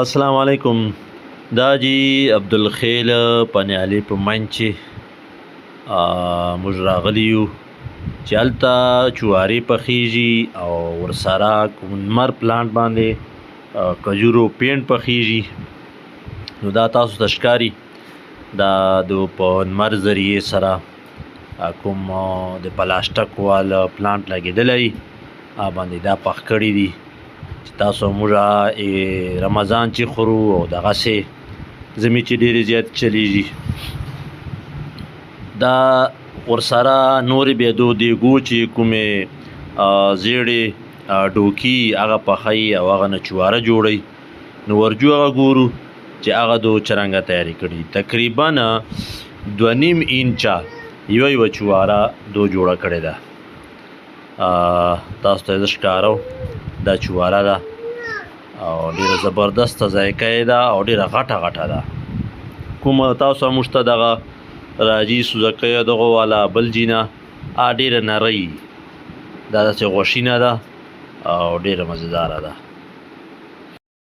السلام علیکم. دا جی عبدالخیل پنیالی په منځ چې موږ راغلي یو چې هلته چوارې پخیږي او ورسره کومنمر پلانټ باندې کجورو پینټ پخیږي. نو دا تاسو ته ښکاري دا د په نمر ذریعې سره کوم د پلاسټک وال پلانټ لګېدلی باندې دا پخ کړي دي چې تاسو موږ رمضان چې خورو او دغسې زمي چې ډېرې زیات چلیږي. دا ورسره نورې بیا د دیګو چې کومې زیړې ډوکي هغه پخوي او هغه نه چواره جوړوي. نو ورجو هغه ګورو چې هغه دو څرنګه تیارې کړي. تقریبا 2.5 انچه یوه چواره دو جوړه کړې ده. تاسو ته زه ښکارو دا چواره ده او ډېره زبردسته ذایقه یې ده او ډېره غټه ده. کومه تاسو موږ ته دغه راجي سوزکۍ دغه والا بلجي نه ډېره نرۍ دا داسې غوښینه ده او ډېره مزېداره ده.